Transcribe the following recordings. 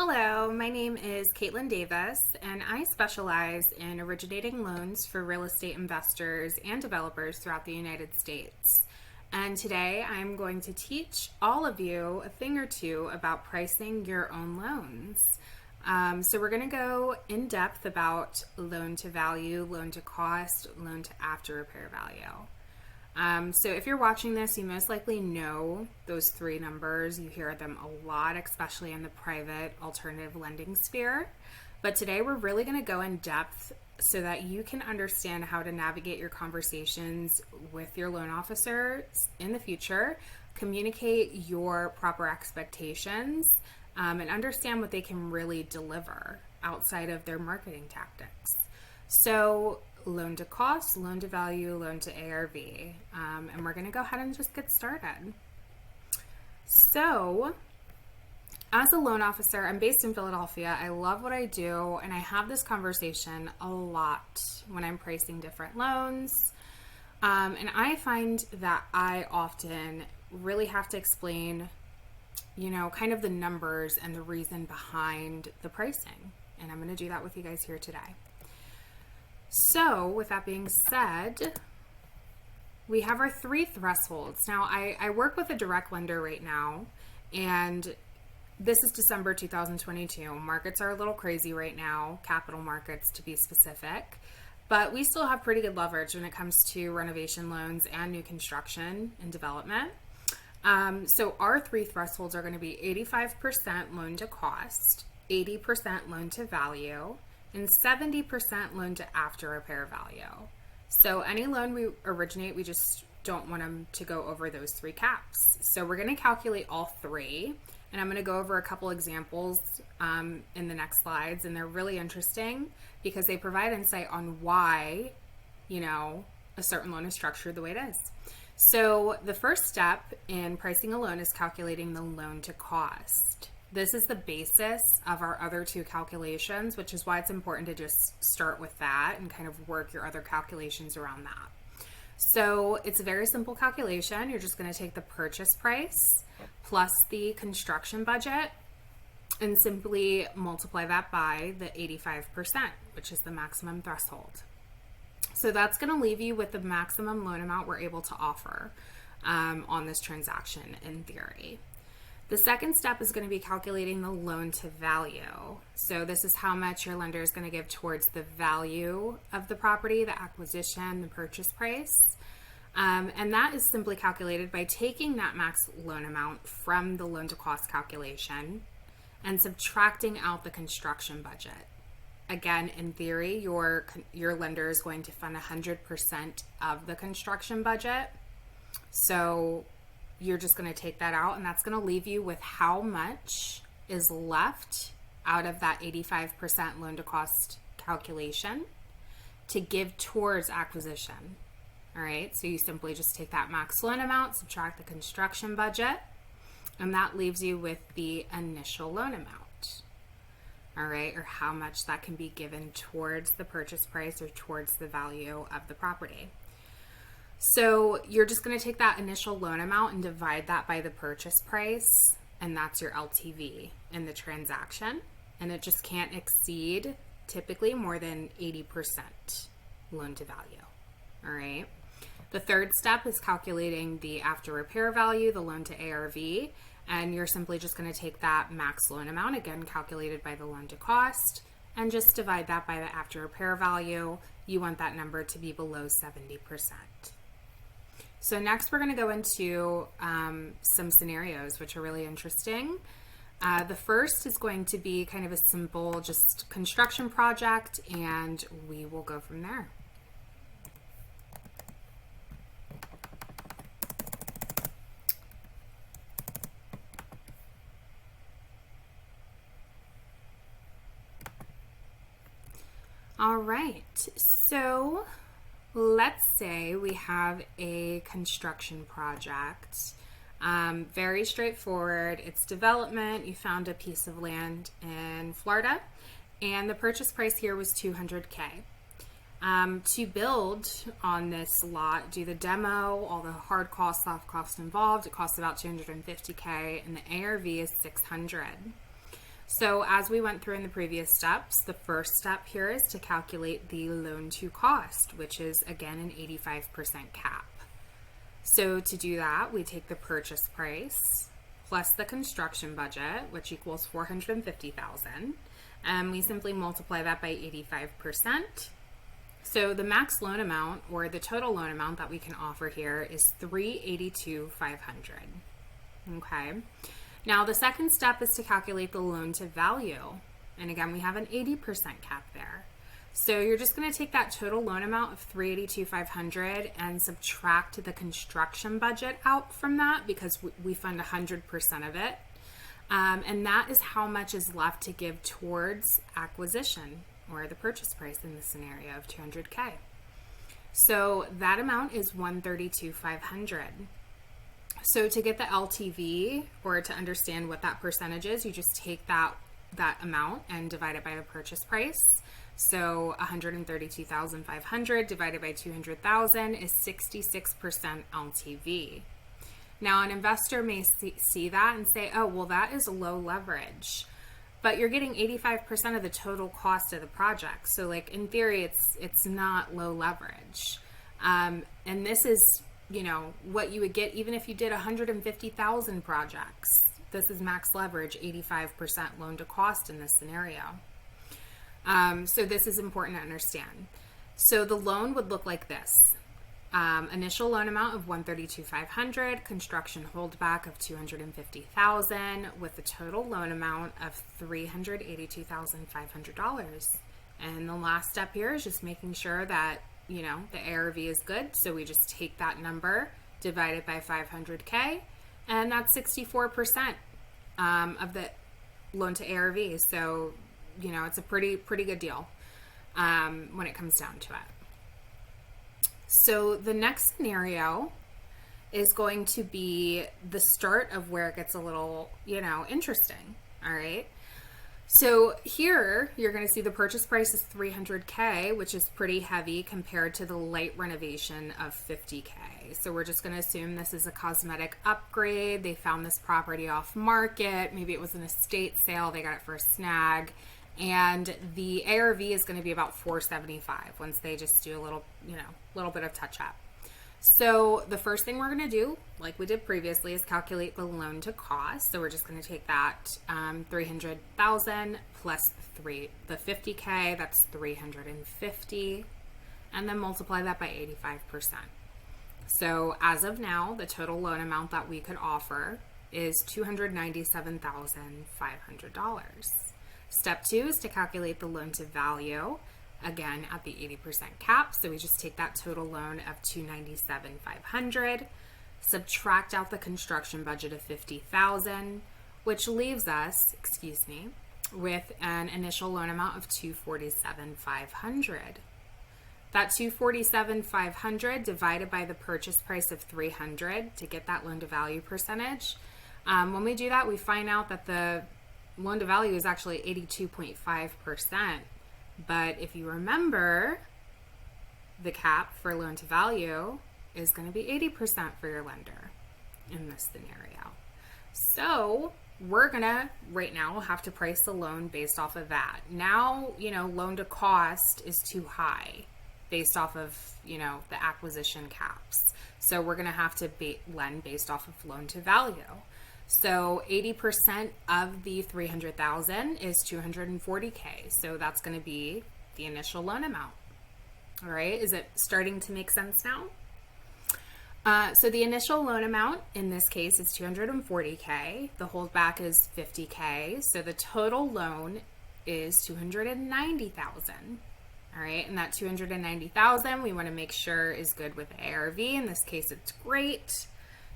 Hello, my name is Caitlin Davis, and I specialize in originating loans for real estate investors and developers throughout the United States. And today I'm going to teach all of you a thing or two about pricing your own loans. So we're going to go in depth about loan to value, loan to cost, loan to after repair value. So if you're watching this, you most likely know those three numbers. You hear them a lot, especially in the private alternative lending sphere. But today we're really going to go in depth so that you can understand how to navigate your conversations with your loan officers in the future, communicate your proper expectations, and understand what they can really deliver outside of their marketing tactics. So loan to cost, loan to value, loan to ARV. And we're going to go ahead and just get started. So as a loan officer, I'm based in Philadelphia. I love what I do, and I have this conversation a lot when I'm pricing different loans. And I find that I often really have to explain, kind of the numbers and the reason behind the pricing. And I'm going to do that with you guys here today. So with that being said, we have our three thresholds. Now, I work with a direct lender right now, and this is December 2022. Markets are a little crazy right now, capital markets to be specific, but we still have pretty good leverage when it comes to renovation loans and new construction and development. So our three thresholds are going to be 85% loan to cost, 80% loan to value, and 70% loan to after repair value. So any loan we originate, we just don't want them to go over those three caps. So we're going to calculate all three, and I'm going to go over a couple examples in the next slides, and they're really interesting because they provide insight on why, a certain loan is structured the way it is. So the first step in pricing a loan is calculating the loan to cost. This is the basis of our other two calculations, which is why it's important to just start with that and kind of work your other calculations around that. So it's a very simple calculation. You're just going to take the purchase price plus the construction budget and simply multiply that by the 85%, which is the maximum threshold. So that's going to leave you with the maximum loan amount we're able to offer on this transaction in theory. The second step is going to be calculating the loan to value. So this is how much your lender is going to give towards the value of the property, the acquisition, the purchase price. And that is simply calculated by taking that max loan amount from the loan to cost calculation and subtracting out the construction budget. Again, in theory, your lender is going to fund 100% of the construction budget. So you're just going to take that out, and that's going to leave you with how much is left out of that 85% loan to cost calculation to give towards acquisition. All right, so you simply just take that max loan amount, subtract the construction budget, and that leaves you with the initial loan amount. All right, or how much that can be given towards the purchase price or towards the value of the property. So you're just going to take that initial loan amount and divide that by the purchase price, and that's your LTV in the transaction. And it just can't exceed typically more than 80% loan to value. All right. The third step is calculating the after repair value, the loan to ARV, and you're simply just going to take that max loan amount, again calculated by the loan to cost, and just divide that by the after repair value. You want that number to be below 70%. So next we're going to go into some scenarios which are really interesting. The first is going to be kind of a simple just construction project, and we will go from there. All right, so let's say we have a construction project. Very straightforward. It's development. You found a piece of land in Florida, and the purchase price here was $200K. To build on this lot, do the demo, all the hard costs, soft costs involved, it costs about $250K, and the ARV is $600. So as we went through in the previous steps, the first step here is to calculate the loan to cost, which is again an 85% cap. So to do that, we take the purchase price plus the construction budget, which equals $450,000, and we simply multiply that by 85%. So the max loan amount, or the total loan amount that we can offer here, is $382,500. Okay. Now the second step is to calculate the loan to value, and again we have an 80% cap there. So you're just going to take that total loan amount of $382,500 and subtract the construction budget out from that, because we fund 100% of it. And that is how much is left to give towards acquisition, or the purchase price in this scenario of $200K. So that amount is $132,500. So to get the LTV, or to understand what that percentage is, you just take that amount and divide it by the purchase price. So $132,500 divided by $200,000 is 66% LTV. Now an investor may see that and say, oh, well, that is low leverage, but you're getting 85% of the total cost of the project. So like in theory, it's not low leverage. And this is, what you would get even if you did 150,000 projects. This is max leverage, 85% loan to cost in this scenario. So this is important to understand. So the loan would look like this. Initial loan amount of $132,500, construction holdback of $250,000, with a total loan amount of $382,500. And the last step here is just making sure that, the ARV is good. So we just take that number, divide it by 500K, and that's 64% of the loan to ARV. So, it's a pretty good deal when it comes down to it. So the next scenario is going to be the start of where it gets a little, interesting. All right. So here you're going to see the purchase price is $300K, which is pretty heavy compared to the light renovation of $50K. So we're just going to assume this is a cosmetic upgrade. They found this property off market. Maybe it was an estate sale. They got it for a snag. And the ARV is going to be about $475 once they just do a little bit of touch up. So the first thing we're going to do, like we did previously, is calculate the loan to cost. So we're just going to take that $300,000 plus the $50K, that's $350, and then multiply that by 85%. So as of now, the total loan amount that we could offer is $297,500. Step 2 is to calculate the loan to value, again at the 80% cap. So we just take that total loan of $297,500, subtract out the construction budget of $50,000, which leaves us, with an initial loan amount of $247,500. That $247,500 divided by the purchase price of $300 to get that loan to value percentage. When we do that, we find out that the loan to value is actually 82.5%. But if you remember, the cap for loan to value is going to be 80% for your lender in this scenario. So we're going to, right now, have to price the loan based off of that. Now, loan to cost is too high based off of, the acquisition caps. So we're going to have to lend based off of loan to value. So 80% of the $300,000 is $240K. So that's going to be the initial loan amount. All right. Is it starting to make sense now? So the initial loan amount in this case is $240K. The holdback is $50K. So the total loan is $290,000. All right. And that $290,000 we want to make sure is good with ARV. In this case, it's great.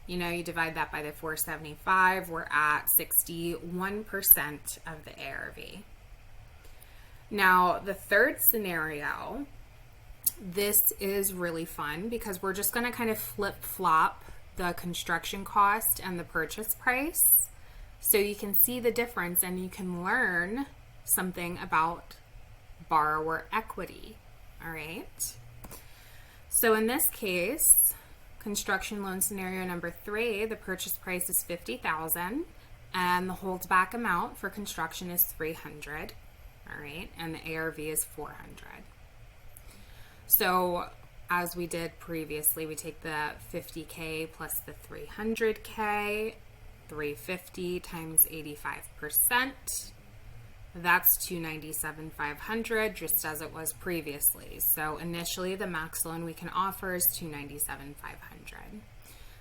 You divide that by the 475, we're at 61% of the ARV. Now, the third scenario, this is really fun because we're just going to kind of flip-flop the construction cost and the purchase price so you can see the difference and you can learn something about borrower equity. All right. So in this case, construction loan scenario number 3, the purchase price is $50,000 and the holdback amount for construction is 300. All right, and the ARV is 400. So as we did previously, we take the 50K plus the 300K, 350 times 85%. That's 297,500, just as it was previously. So initially, the max loan we can offer is 297,500.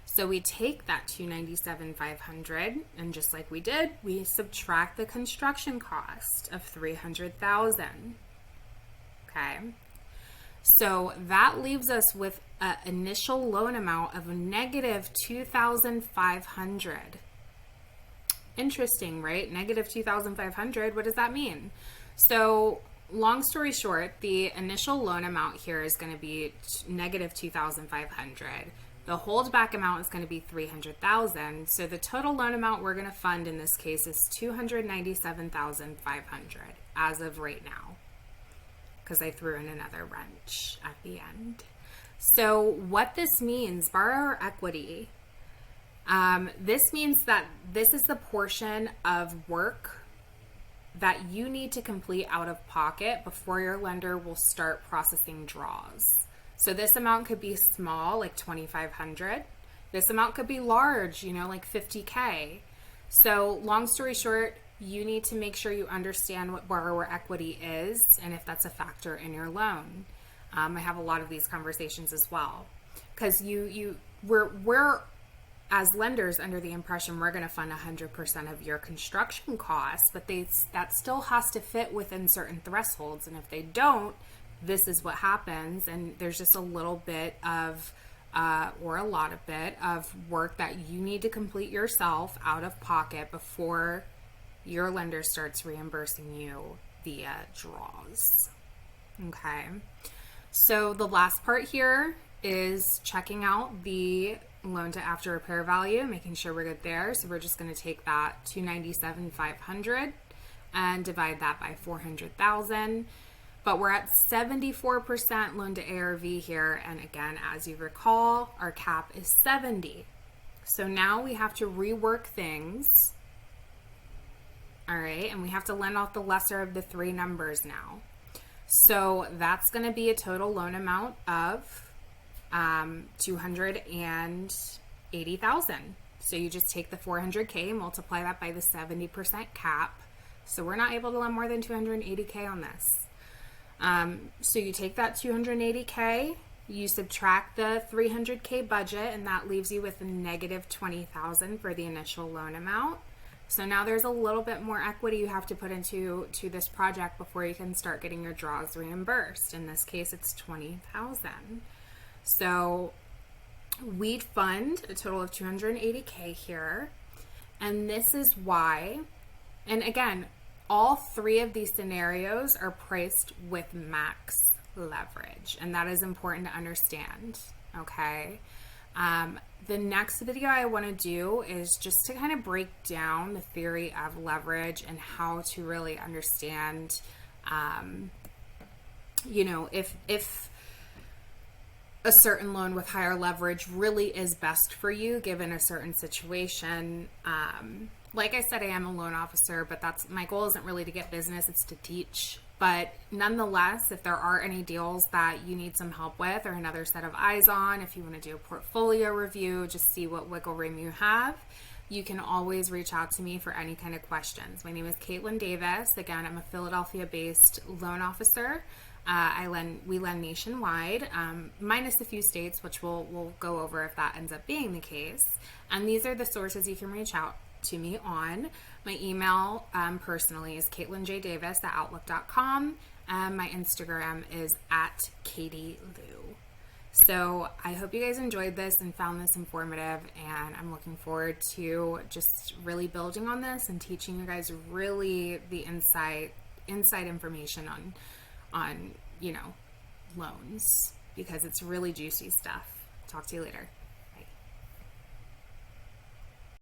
So we take that 297,500, and just like we did, we subtract the construction cost of 300,000. Okay. So that leaves us with an initial loan amount of negative 2,500. Interesting, right? Negative 2,500. What does that mean? So long story short, the initial loan amount here is going to be negative 2,500. The holdback amount is going to be 300,000. So the total loan amount we're going to fund in this case is 297,500 as of right now, because I threw in another wrench at the end. So what this means, borrower equity, this means that this is the portion of work that you need to complete out of pocket before your lender will start processing draws. So this amount could be small, like 2,500. This amount could be large, like 50K. So long story short, you need to make sure you understand what borrower equity is and if that's a factor in your loan. I have a lot of these conversations as well, because we're as lenders under the impression we're going to fund 100% of your construction costs, but that still has to fit within certain thresholds, and if they don't, this is what happens, and there's just a little bit of or a lot of bit of work that you need to complete yourself out of pocket before your lender starts reimbursing you via draws. Okay, so the last part here is checking out the loan to after repair value, making sure we're good there. So we're just going to take that 297,500 and divide that by 400,000. But we're at 74% loan to ARV here. And again, as you recall, our cap is 70. So now we have to rework things. All right. And we have to lend off the lesser of the three numbers now. So that's going to be a total loan amount of 280,000. So you just take the 400K, multiply that by the 70% cap. So we're not able to lend more than 280K on this. So you take that 280K, you subtract the 300K budget, and that leaves you with a negative 20,000 for the initial loan amount. So now there's a little bit more equity you have to put into this project before you can start getting your draws reimbursed. In this case, it's 20,000. So we'd fund a total of 280K here. And this is why, and again, all three of these scenarios are priced with max leverage. And that is important to understand, okay? The next video I want to do is just to kind of break down the theory of leverage and how to really understand, if a certain loan with higher leverage really is best for you given a certain situation. Like I said, I am a loan officer, but my goal isn't really to get business, it's to teach. But nonetheless, if there are any deals that you need some help with or another set of eyes on, if you want to do a portfolio review, just see what wiggle room you have, you can always reach out to me for any kind of questions. My name is Caitlin Davis. Again, I'm a Philadelphia-based loan officer. We lend nationwide, minus a few states, which we'll go over if that ends up being the case. And these are the sources you can reach out to me on. My email personally is caitlinjdavis@outlook.com, and my Instagram is @KatieLou. So I hope you guys enjoyed this and found this informative, and I'm looking forward to just really building on this and teaching you guys really the inside information on loans, because it's really juicy stuff. Talk to you later.